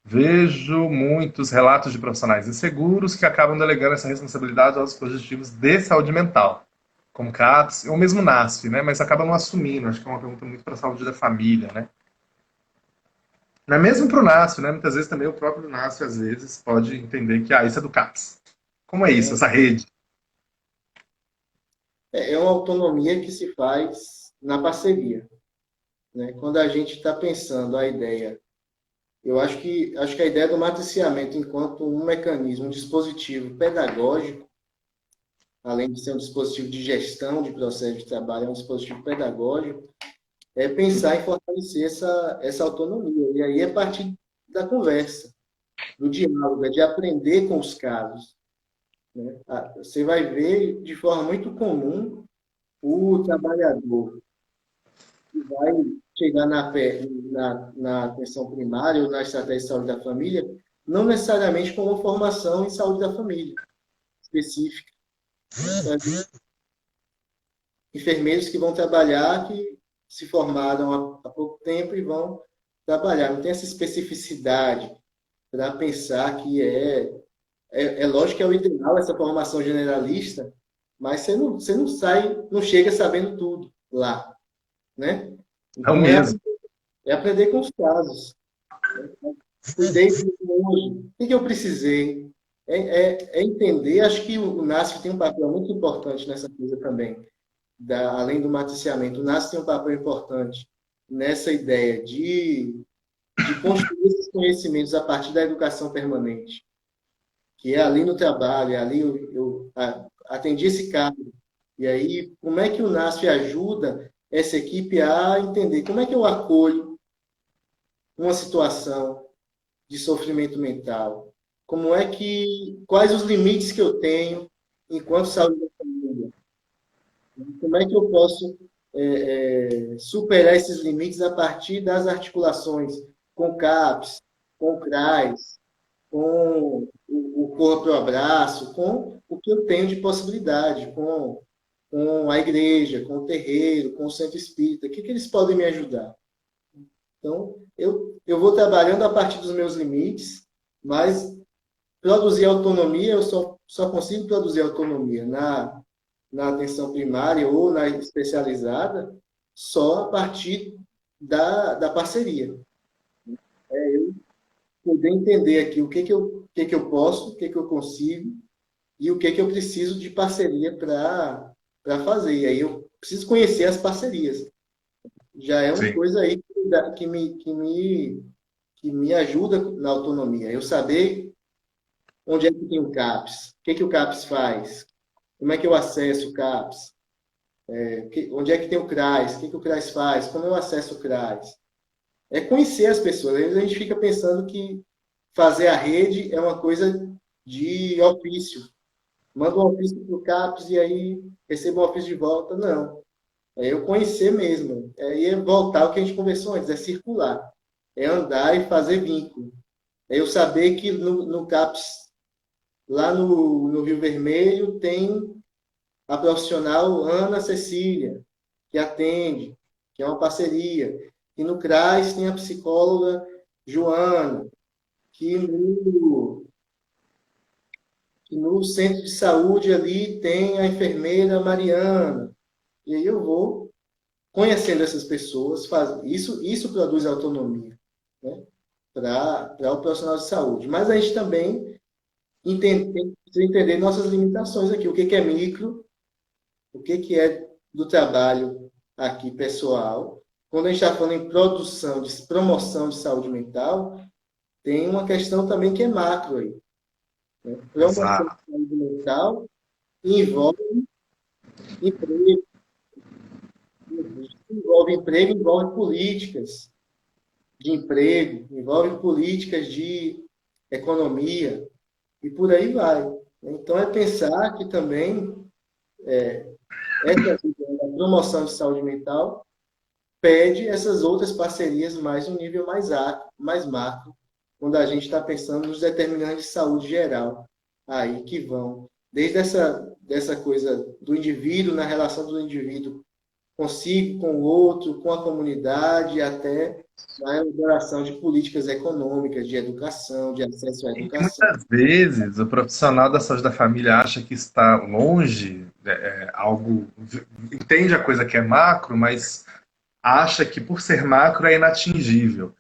Vejo muitos relatos de profissionais inseguros que acabam delegando essa responsabilidade aos dispositivos de saúde mental, como CAPS, ou mesmo NASF, né? Mas acabam não assumindo. Acho que é uma pergunta muito para a saúde da família, né? Não é mesmo para o NASF, né? Muitas vezes também o próprio NASF, às vezes, pode entender que isso é do CAPS. Como é isso, essa rede? É uma autonomia que se faz na parceria, né? Quando a gente está pensando a ideia, eu acho que a ideia do matriciamento enquanto um mecanismo, um dispositivo pedagógico, além de ser um dispositivo de gestão de processo de trabalho, é um dispositivo pedagógico, é pensar em fortalecer essa autonomia. E aí é partir da conversa, do diálogo, é de aprender com os casos, né? Você vai ver de forma muito comum o trabalhador que vai chegar na atenção primária ou na estratégia de saúde da família, não necessariamente com uma formação em saúde da família específica. Então, enfermeiros que vão trabalhar, que se formaram há pouco tempo e vão trabalhar. Não tem essa especificidade para pensar que é lógico que é o ideal essa formação generalista, mas você não sai, não chega sabendo tudo lá, né? É o Então mesmo. é aprender com os casos. Cuidei de hoje. O que eu precisei? É entender. Acho que o NASF tem um papel muito importante nessa coisa também. Além do matriciamento, o NASF tem um papel importante nessa ideia de construir esses conhecimentos a partir da educação permanente, que é ali no trabalho, é ali eu atendi esse caso. E aí, como é que o NASF ajuda essa equipe a entender como é que eu acolho uma situação de sofrimento mental? Como é que, quais os limites que eu tenho enquanto saúde da família? Como é que eu posso superar esses limites a partir das articulações com o CAPS, com o CRAS, com o corpo e o abraço, com o que eu tenho de possibilidade, com a igreja, com o terreiro, com o centro espírita, o que eles podem me ajudar? Então, eu vou trabalhando a partir dos meus limites, mas produzir autonomia, eu só consigo produzir autonomia na atenção primária ou na especializada só a partir da parceria. Eu poder entender aqui o que eu posso, o que eu consigo e o que eu preciso de parceria para fazer. E aí eu preciso conhecer as parcerias. Já é uma Sim. coisa aí que me ajuda na autonomia. Eu saber onde é que tem o CAPS, o que o CAPS faz, como é que eu acesso o CAPS, onde é que tem o CRAS, o que o CRAS faz, como eu acesso o CRAS. É conhecer as pessoas. Às vezes a gente fica pensando que fazer a rede é uma coisa de ofício. Manda um ofício para o CAPS e aí recebo um ofício de volta. Não. É eu conhecer mesmo. É voltar ao que a gente conversou antes, é circular. É andar e fazer vínculo. É eu saber que no CAPS, lá no Rio Vermelho, tem a profissional Ana Cecília, que atende, que é uma parceria. E no CRAS tem a psicóloga Joana, que no centro de saúde ali tem a enfermeira Mariana. E aí eu vou conhecendo essas pessoas, isso produz autonomia, né? Para o profissional de saúde. Mas a gente também tem que entender nossas limitações aqui. O que é micro, o que é do trabalho aqui pessoal. Quando a gente está falando em produção, de promoção de saúde mental, tem uma questão também que é macro aí. Né? Promoção de Exato. saúde mental envolve emprego, envolve políticas de emprego, envolve políticas de economia e por aí vai. Então, é pensar que também essa promoção de saúde mental pede essas outras parcerias mais um nível mais macro, quando a gente está pensando nos determinantes de saúde geral, aí que vão, desde dessa coisa do indivíduo, na relação do indivíduo consigo, com o outro, com a comunidade, até na elaboração de políticas econômicas, de educação, de acesso à E que educação. muitas vezes o profissional da saúde da família acha que está longe, algo, entende a coisa que é macro, mas acha que por ser macro é inatingível.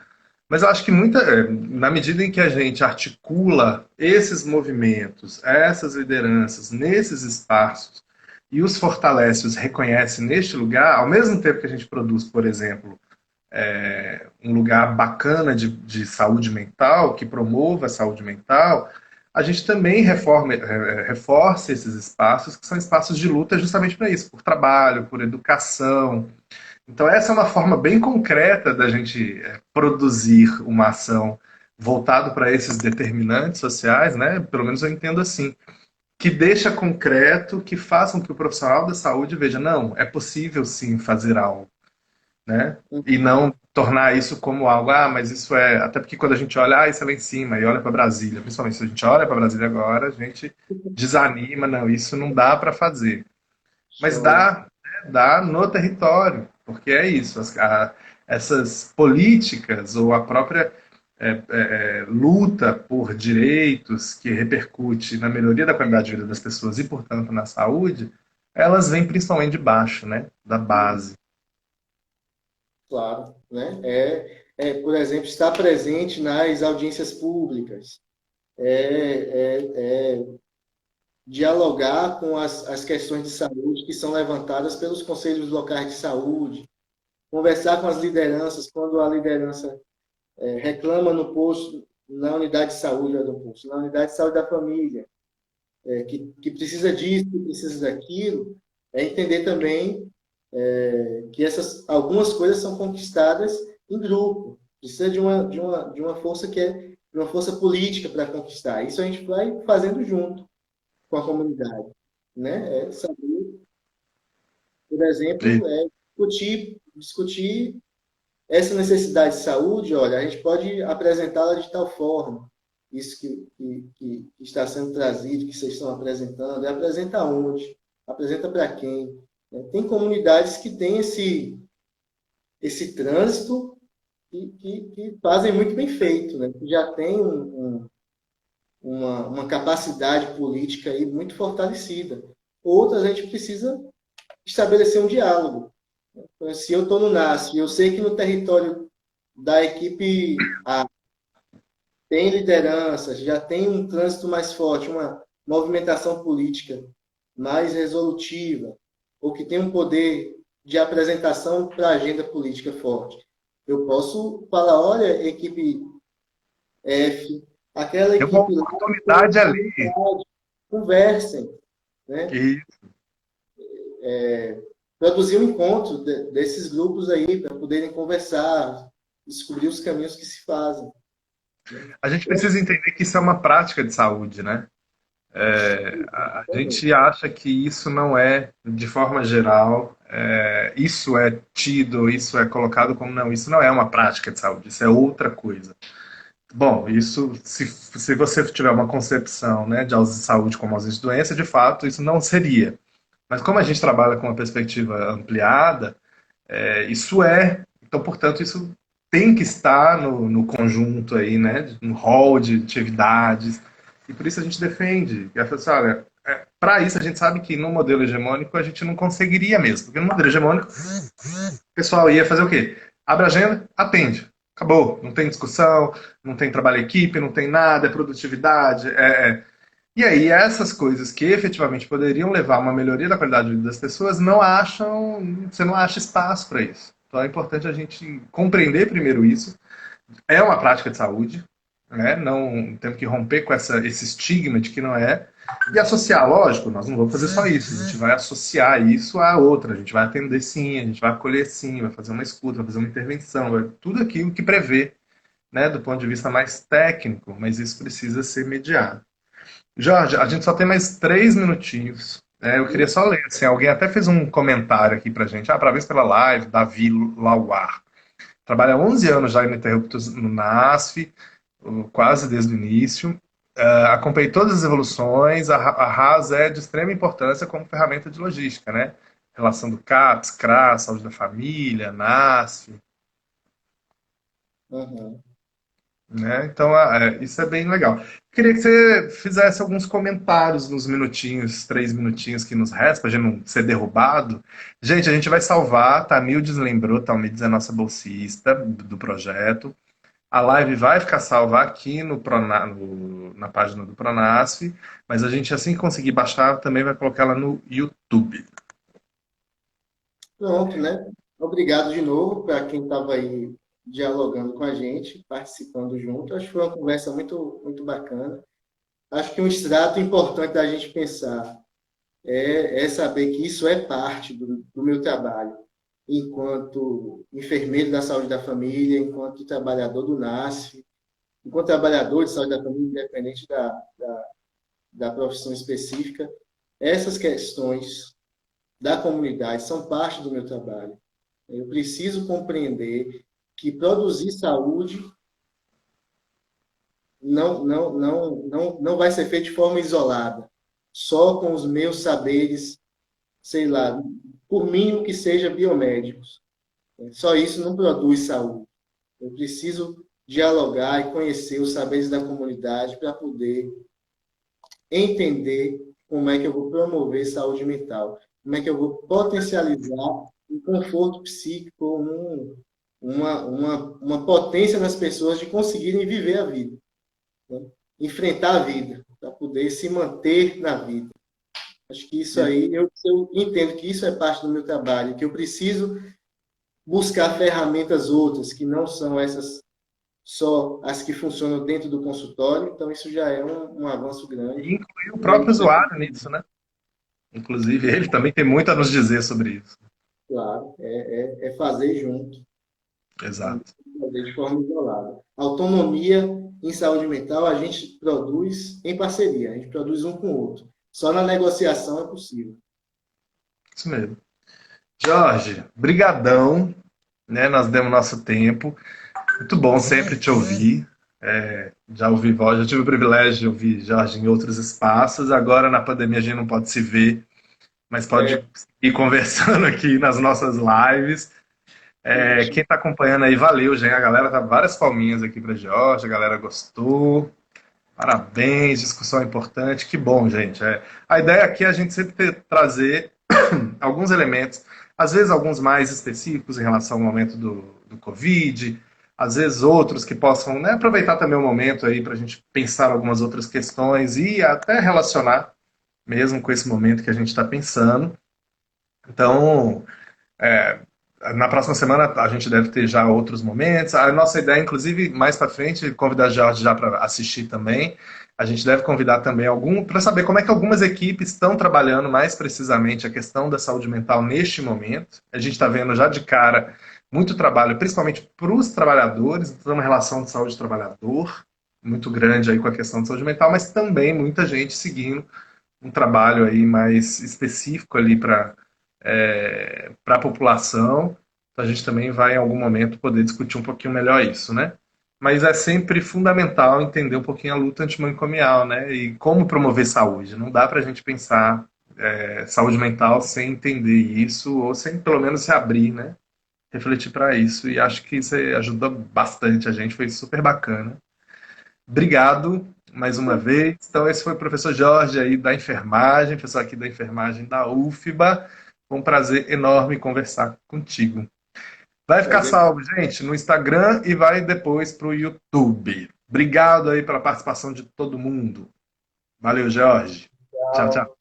Mas eu acho que na medida em que a gente articula esses movimentos, essas lideranças nesses espaços e os fortalece, os reconhece neste lugar, ao mesmo tempo que a gente produz, por exemplo, um lugar bacana de saúde mental, que promova a saúde mental, a gente também reforça esses espaços, que são espaços de luta justamente para isso, por trabalho, por educação. Então, essa é uma forma bem concreta da gente produzir uma ação voltado para esses determinantes sociais, né? Pelo menos eu entendo assim, que deixa concreto, que façam que o profissional da saúde veja, não, é possível sim fazer algo. né? E não tornar isso como algo, mas isso é. Até porque quando a gente olha, isso é lá em cima, e olha para Brasília, principalmente se a gente olha para Brasília agora, a gente desanima, não, isso não dá para fazer. Mas Chora. dá, né? Dá no território, porque é isso, essas políticas ou a própria luta por direitos que repercute na melhoria da qualidade de vida das pessoas e, portanto, na saúde, elas vêm principalmente de baixo, né? Da base. Claro, né? Por exemplo, estar presente nas audiências públicas, dialogar com as questões de saúde que são levantadas pelos conselhos locais de saúde, conversar com as lideranças quando a liderança reclama no posto, na unidade de saúde, no posto, na unidade de saúde da família, que precisa disso, que precisa daquilo, entender também que algumas coisas são conquistadas em grupo. Precisa de uma força de uma força política para conquistar. Isso a gente vai fazendo junto com a comunidade, né? Saber, por E exemplo, discutir essa necessidade de saúde. Olha, a gente pode apresentá-la de tal forma. Isso que está sendo trazido, que vocês estão apresentando, apresenta onde? Apresenta para quem? Tem comunidades que têm esse trânsito que fazem muito bem feito, né? Que já tem uma capacidade política aí muito fortalecida. Outras a gente precisa estabelecer um diálogo. Então, se eu estou no NASF, eu sei que no território da equipe A tem lideranças, já tem um trânsito mais forte, uma movimentação política mais resolutiva, ou que tem um poder de apresentação para a agenda política forte. Eu posso falar, olha, equipe F, aquela tem uma equipe lá tem oportunidade ali. vontade, conversem, né? E Produzir um encontro desses grupos aí para poderem conversar, descobrir os caminhos que se fazem. a gente precisa entender que isso é uma prática de saúde, né? A gente acha que isso não é, de forma geral, isso é tido, isso é colocado como não, isso não é uma prática de saúde, isso é outra coisa. Bom, isso, se você tiver uma concepção, né, de ausência de saúde como ausência de doença, de fato, isso não seria. Mas como a gente trabalha com uma perspectiva ampliada, isso é, então, portanto, isso tem que estar no conjunto aí, né, no hall de atividades, e por isso a gente defende. E a pessoa, olha, para isso a gente sabe que no modelo hegemônico a gente não conseguiria mesmo, porque no modelo hegemônico o pessoal ia fazer o quê? Abre a agenda, atende. Acabou. Não tem discussão, não tem trabalho em equipe, não tem nada, é produtividade. E aí, essas coisas que efetivamente poderiam levar a uma melhoria da qualidade de vida das pessoas, você não acha espaço para isso. Então é importante a gente compreender primeiro isso. É uma prática de saúde, né? Não temos que romper com esse estigma de que não é. E associar, lógico, nós não vamos fazer só isso, a gente vai associar isso a outra, a gente vai atender sim, a gente vai acolher sim, vai fazer uma escuta, vai fazer uma intervenção, tudo aquilo que prevê, né, do ponto de vista mais técnico, mas isso precisa ser mediado. Jorge, a gente só tem mais 3 minutinhos. Eu queria só ler, assim, alguém até fez um comentário aqui pra gente. Parabéns pela live, Davi Lauar. Trabalha há 11 anos já ininterruptos no NASF, quase desde o início. Acompanhei todas as evoluções. A RAS é de extrema importância como ferramenta de logística, né? Relação do CAPS, CRAS, saúde da família, NASF. Uhum. Né? Então, isso é bem legal. Queria que você fizesse alguns comentários nos minutinhos, 3 minutinhos que nos restam, para a gente não ser derrubado. Gente, a gente vai salvar, Tamildes lembrou, Talmides é nossa bolsista do projeto. A live vai ficar salva aqui na página do Pronasf, mas a gente, assim que conseguir baixar, também vai colocar ela no YouTube. Pronto, né? Obrigado de novo para quem estava aí dialogando com a gente, participando junto. Acho que foi uma conversa muito, muito bacana. Acho que um extrato importante da gente pensar é saber que isso é parte do meu trabalho, enquanto enfermeiro da saúde da família, enquanto trabalhador do NASF, enquanto trabalhador de saúde da família, independente da profissão específica. Essas questões da comunidade são parte do meu trabalho. Eu preciso compreender que produzir saúde não vai ser feito de forma isolada, só com os meus saberes, sei lá, por mínimo que seja biomédicos. Só isso não produz saúde. Eu preciso dialogar e conhecer os saberes da comunidade para poder entender como é que eu vou promover saúde mental, como é que eu vou potencializar o conforto psíquico, uma potência nas pessoas de conseguirem viver a vida, né? Enfrentar a vida, para poder se manter na vida. Acho que isso aí, eu entendo que isso é parte do meu trabalho, que eu preciso buscar ferramentas outras, que não são essas só as que funcionam dentro do consultório, então isso já é um avanço E grande. incluir o próprio usuário nisso, né? Inclusive, ele também tem muito a nos dizer sobre isso. Claro, é fazer junto, não Exato. fazer de forma isolada. Autonomia em saúde mental a gente produz em parceria, a gente produz um com o outro. Só na negociação é possível. Isso mesmo. Jorge, brigadão, né? Nós demos nosso tempo. Muito bom sempre te ouvir. Já ouvi voz, já tive o privilégio de ouvir Jorge em outros espaços. Agora, na pandemia, a gente não pode se ver, mas É, pode ir conversando aqui nas nossas lives. Quem está acompanhando aí, valeu, gente. A galera tá várias palminhas aqui para Jorge, a galera gostou. Parabéns, discussão importante. Que bom, gente. A ideia aqui é a gente sempre trazer alguns elementos, às vezes alguns mais específicos em relação ao momento do Covid, às vezes outros que possam, né, aproveitar também o momento aí para a gente pensar algumas outras questões e até relacionar mesmo com esse momento que a gente está pensando. Então, é, na próxima semana a gente deve ter já outros momentos. A nossa ideia, inclusive, mais para frente, é convidar a Jorge já para assistir também. A gente deve convidar também algum para saber como é que algumas equipes estão trabalhando mais precisamente a questão da saúde mental neste momento. A gente está vendo já de cara muito trabalho, principalmente para os trabalhadores, então uma relação de saúde trabalhador muito grande aí com a questão de saúde mental, mas também muita gente seguindo um trabalho aí mais específico ali para a população. Então, a gente também vai, em algum momento, poder discutir um pouquinho melhor isso, né? Mas é sempre fundamental entender um pouquinho a luta antimanicomial, né? E como promover saúde. Não dá para a gente pensar saúde mental sem entender isso, ou sem pelo menos se abrir, né? Refletir para isso. E acho que isso ajuda bastante a gente, foi super bacana. Obrigado mais uma vez. Então, esse foi o professor Jorge aí da enfermagem, professor aqui da enfermagem da UFBA. Foi um prazer enorme conversar contigo. Vai ficar salvo, gente, no Instagram e vai depois para o YouTube. Obrigado aí pela participação de todo mundo. Valeu, Jorge. Tchau, tchau.